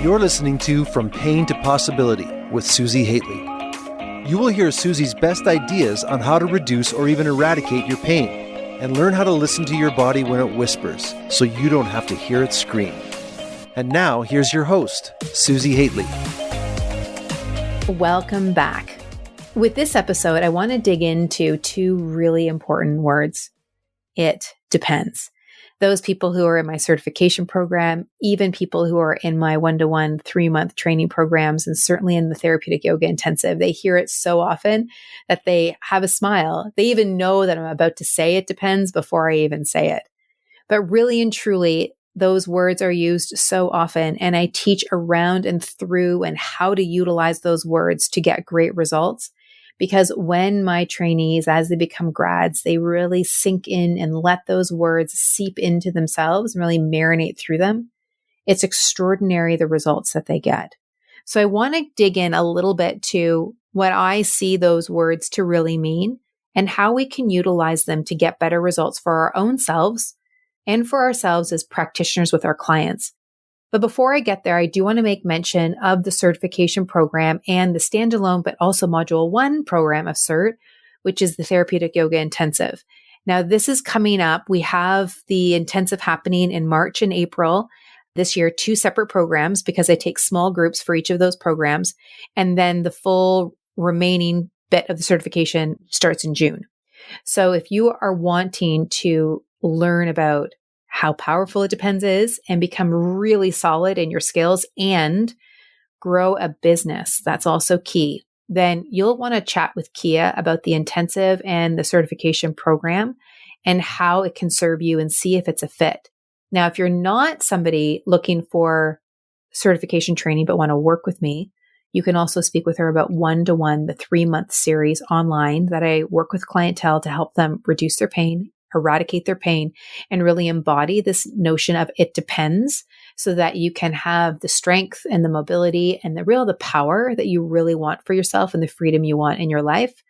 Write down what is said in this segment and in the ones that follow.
You're listening to From Pain to Possibility with Susie Hately. You will hear Susie's best ideas on how to reduce or even eradicate your pain and learn how to listen to your body when it whispers so you don't have to hear it scream. And now, here's your host, Susie Hately. Welcome back. With this episode, I want to dig into two really important words. It depends. Those people who are in my certification program, even people who are in my one-to-one 3-month training programs, and certainly in the therapeutic yoga intensive, they hear it so often that they have a smile. They even know that I'm about to say it depends before I even say it. But really and truly, those words are used so often, and I teach around and through and how to utilize those words to get great results. Because when my trainees, as they become grads, they really sink in and let those words seep into themselves and really marinate through them, it's extraordinary the results that they get. So I want to dig in a little bit to what I see those words to really mean and how we can utilize them to get better results for our own selves and for ourselves as practitioners with our clients. But before I get there, I do want to make mention of the certification program and the standalone, but also module 1 program of CERT, which is the therapeutic yoga intensive. Now, this is coming up. We have the intensive happening in March and April this year, 2 separate programs because I take small groups for each of those programs. And then the full remaining bit of the certification starts in June. So if you are wanting to learn about how powerful it depends is and become really solid in your skills and grow a business, that's also key, then you'll want to chat with Kia about the intensive and the certification program and how it can serve you and see if it's a fit. Now, if you're not somebody looking for certification training but want to work with me, you can also speak with her about one-to-one, the 3-month series online that I work with clientele to help them reduce their pain, eradicate their pain, and really embody this notion of it depends so that you can have the strength and the mobility and the power that you really want for yourself and the freedom you want in your life,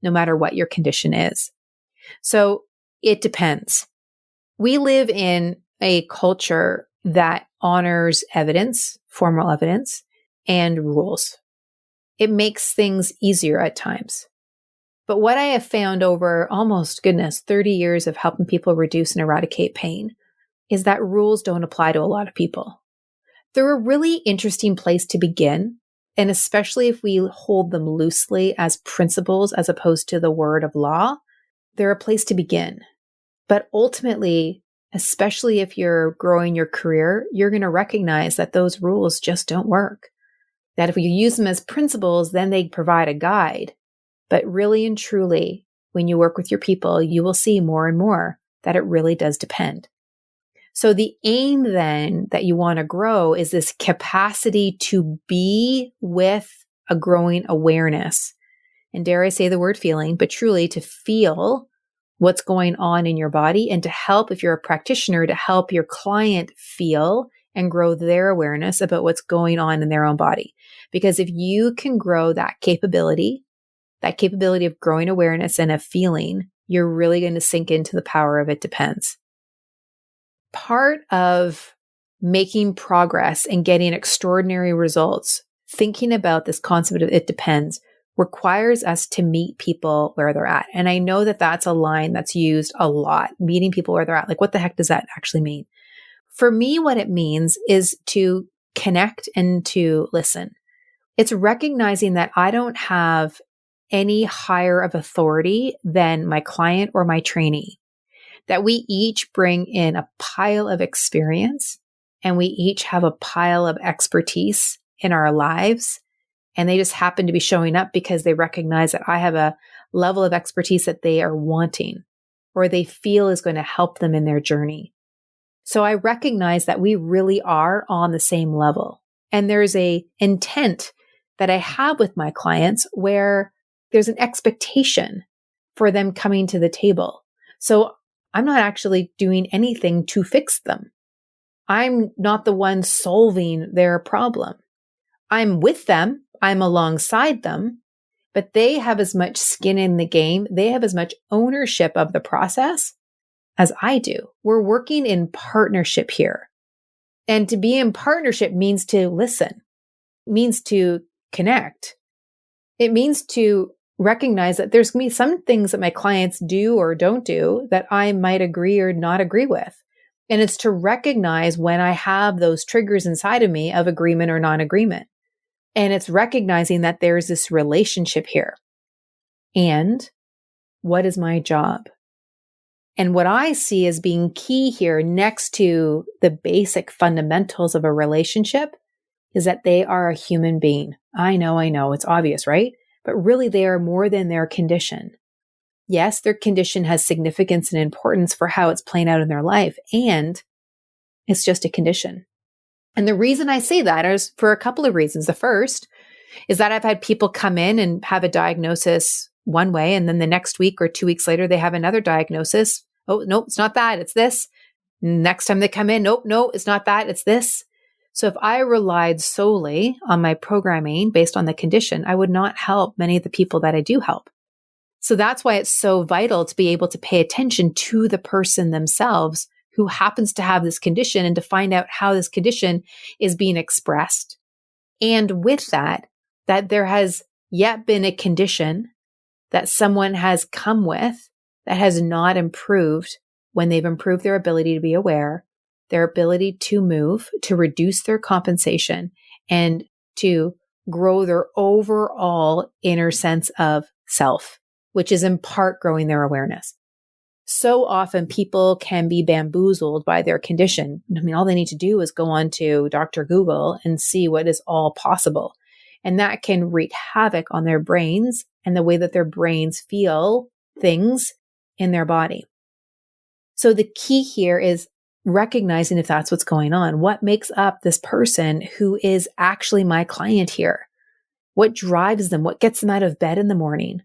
no matter what your condition is. So it depends. We live in a culture that honors evidence, formal evidence, and rules. It makes things easier at times. But what I have found over 30 years of helping people reduce and eradicate pain is that rules don't apply to a lot of people. They're a really interesting place to begin, and especially if we hold them loosely as principles as opposed to the word of law, they're a place to begin. But ultimately, especially if you're growing your career, you're going to recognize that those rules just don't work. That if you use them as principles, then they provide a guide. But really and truly, when you work with your people, you will see more and more that it really does depend. So the aim then that you want to grow is this capacity to be with a growing awareness. And dare I say the word feeling, but truly to feel what's going on in your body and to help, if you're a practitioner, to help your client feel and grow their awareness about what's going on in their own body. Because if you can grow that capability of growing awareness and of feeling, you're really going to sink into the power of it depends. Part of making progress and getting extraordinary results, thinking about this concept of it depends, requires us to meet people where they're at. And I know that that's a line that's used a lot, meeting people where they're at. Like, what the heck does that actually mean? For me, what it means is to connect and to listen. It's recognizing that I don't have any higher of authority than my client or my trainee, that we each bring in a pile of experience and we each have a pile of expertise in our lives. And they just happen to be showing up because they recognize that I have a level of expertise that they are wanting or they feel is going to help them in their journey. So I recognize that we really are on the same level. And there's a intent that I have with my clients where there's an expectation for them coming to the table. So I'm not actually doing anything to fix them. I'm not the one solving their problem. I'm with them. I'm alongside them, but they have as much skin in the game. They have as much ownership of the process as I do. We're working in partnership here. And to be in partnership means to listen, means to connect. It means to recognize that there's going to be some things that my clients do or don't do that I might agree or not agree with. And it's to recognize when I have those triggers inside of me of agreement or non-agreement. And it's recognizing that there's this relationship here. And what is my job? And what I see as being key here next to the basic fundamentals of a relationship is that they are a human being. I know, it's obvious, right? But really they are more than their condition. Yes, their condition has significance and importance for how it's playing out in their life, and it's just a condition. And the reason I say that is for a couple of reasons. The first is that I've had people come in and have a diagnosis one way, and then the next week or 2 weeks later, they have another diagnosis. Oh, no, it's not that, it's this. Next time they come in, nope, no, it's not that, it's this. So if I relied solely on my programming based on the condition, I would not help many of the people that I do help. So that's why it's so vital to be able to pay attention to the person themselves who happens to have this condition and to find out how this condition is being expressed. And with that there has yet been a condition that someone has come with that has not improved when they've improved their ability to be aware, their ability to move, to reduce their compensation, and to grow their overall inner sense of self, which is in part growing their awareness. So often people can be bamboozled by their condition. I mean, all they need to do is go on to Dr. Google and see what is all possible. And that can wreak havoc on their brains and the way that their brains feel things in their body. So the key here is recognizing if that's what's going on. What makes up this person who is actually my client here? What drives them? What gets them out of bed in the morning?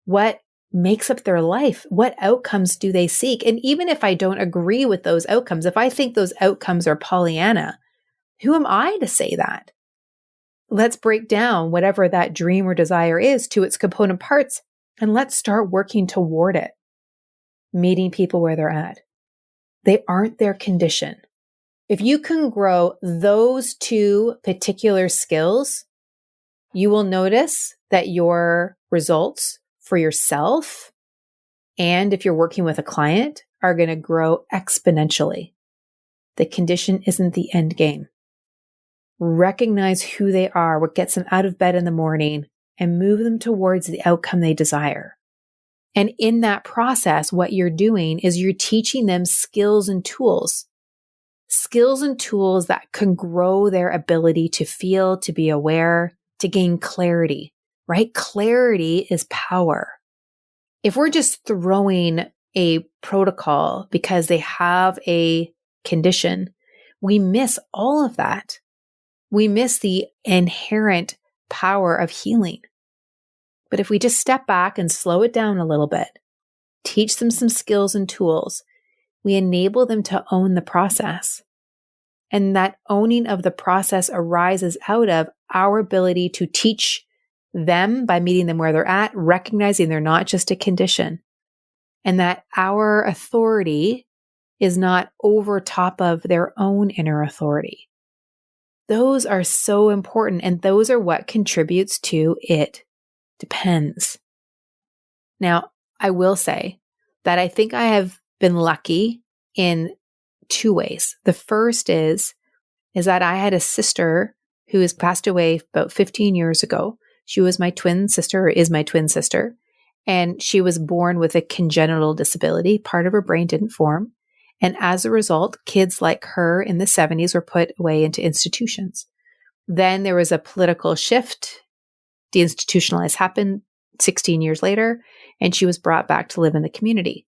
What makes up their life? What outcomes do they seek? And even if I don't agree with those outcomes, if I think those outcomes are Pollyanna, who am I to say that? Let's break down whatever that dream or desire is to its component parts, and let's start working toward it. Meeting people where they're at. They aren't their condition. If you can grow those two particular skills, you will notice that your results for yourself, and if you're working with a client, are going to grow exponentially. The condition isn't the end game. Recognize who they are, what gets them out of bed in the morning, and move them towards the outcome they desire. And in that process, what you're doing is you're teaching them skills and tools that can grow their ability to feel, to be aware, to gain clarity, right? Clarity is power. If we're just throwing a protocol because they have a condition, we miss all of that. We miss the inherent power of healing. But if we just step back and slow it down a little bit, teach them some skills and tools, we enable them to own the process. And that owning of the process arises out of our ability to teach them by meeting them where they're at, recognizing they're not just a condition, and that our authority is not over top of their own inner authority. Those are so important, and those are what contributes to it depends. Now, I will say that I think I have been lucky in two ways. The first is that I had a sister who has passed away about 15 years ago. She was my twin sister, or is my twin sister, and she was born with a congenital disability. Part of her brain didn't form. And as a result, kids like her in the 70s were put away into institutions. Then there was a political shift. Deinstitutionalized happened 16 years later, and she was brought back to live in the community.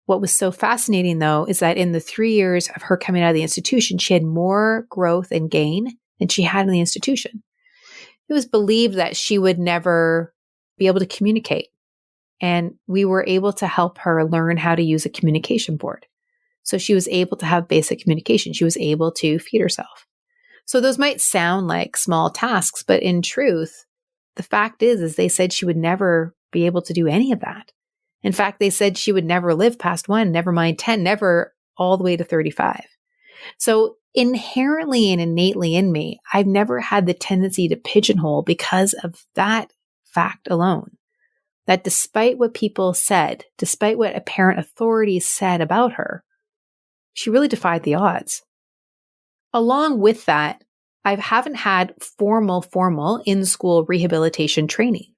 What was so fascinating, though, is that in the 3 years of her coming out of the institution, she had more growth and gain than she had in the institution. It was believed that she would never be able to communicate, and we were able to help her learn how to use a communication board. So she was able to have basic communication. She was able to feed herself. So those might sound like small tasks, but in truth, the fact is they said she would never be able to do any of that. In fact, they said she would never live past 1, never mind 10, never all the way to 35. So inherently and innately in me, I've never had the tendency to pigeonhole because of that fact alone. That despite what people said, despite what apparent authorities said about her, she really defied the odds. Along with that, I haven't had formal in-school rehabilitation training.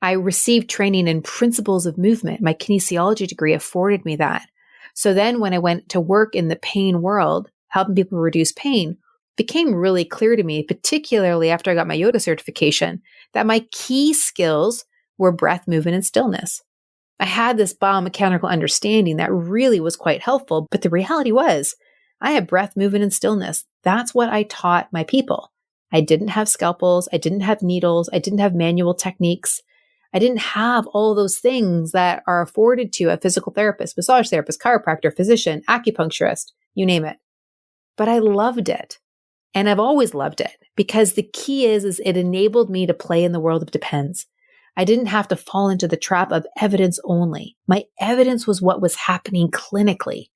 I received training in principles of movement. My kinesiology degree afforded me that. So then when I went to work in the pain world, helping people reduce pain, it became really clear to me, particularly after I got my yoga certification, that my key skills were breath, movement, and stillness. I had this biomechanical understanding that really was quite helpful, but the reality was I had breath, movement, and stillness. That's what I taught my people. I didn't have scalpels. I didn't have needles. I didn't have manual techniques. I didn't have all those things that are afforded to a physical therapist, massage therapist, chiropractor, physician, acupuncturist, you name it. But I loved it. And I've always loved it because the key is it enabled me to play in the world of depends. I didn't have to fall into the trap of evidence only. My evidence was what was happening clinically.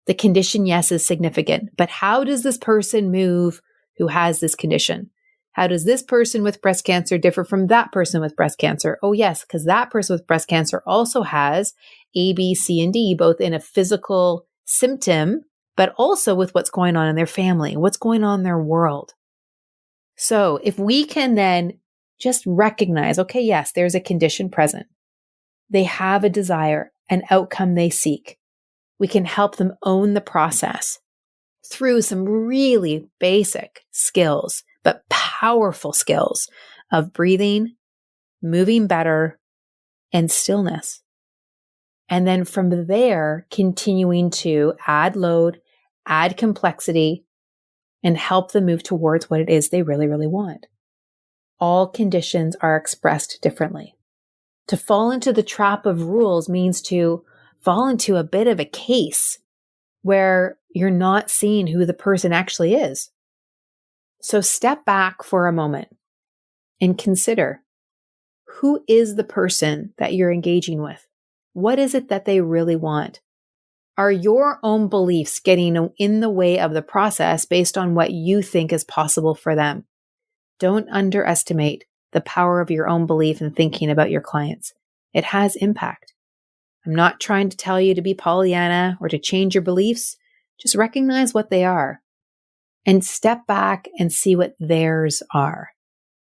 The condition, yes, is significant, but how does this person move who has this condition? How does this person with breast cancer differ from that person with breast cancer? Oh, yes, because that person with breast cancer also has A, B, C, and D, both in a physical symptom, but also with what's going on in their family, what's going on in their world. So if we can then just recognize, okay, yes, there's a condition present. They have a desire, an outcome they seek. We can help them own the process through some really basic skills, but powerful skills of breathing, moving better, and stillness. And then from there, continuing to add load, add complexity, and help them move towards what it is they really, really want. All conditions are expressed differently. To fall into the trap of rules means to fall into a bit of a case where you're not seeing who the person actually is. So step back for a moment and consider, who is the person that you're engaging with? What is it that they really want? Are your own beliefs getting in the way of the process based on what you think is possible for them? Don't underestimate the power of your own belief and thinking about your clients. It has impact. I'm not trying to tell you to be Pollyanna or to change your beliefs. Just recognize what they are and step back and see what theirs are.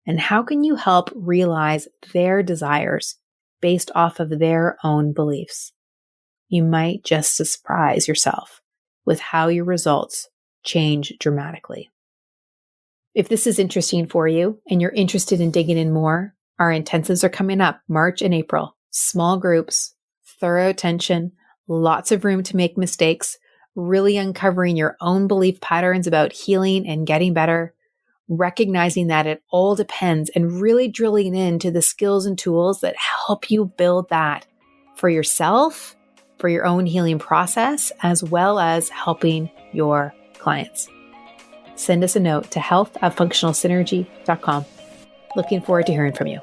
And how can you help realize their desires based off of their own beliefs? You might just surprise yourself with how your results change dramatically. If this is interesting for you and you're interested in digging in more, our intensives are coming up March and April. Small groups, thorough attention, lots of room to make mistakes, really uncovering your own belief patterns about healing and getting better, recognizing that it all depends and really drilling into the skills and tools that help you build that for yourself, for your own healing process, as well as helping your clients. Send us a note to health@functionalsynergy.com. Looking forward to hearing from you.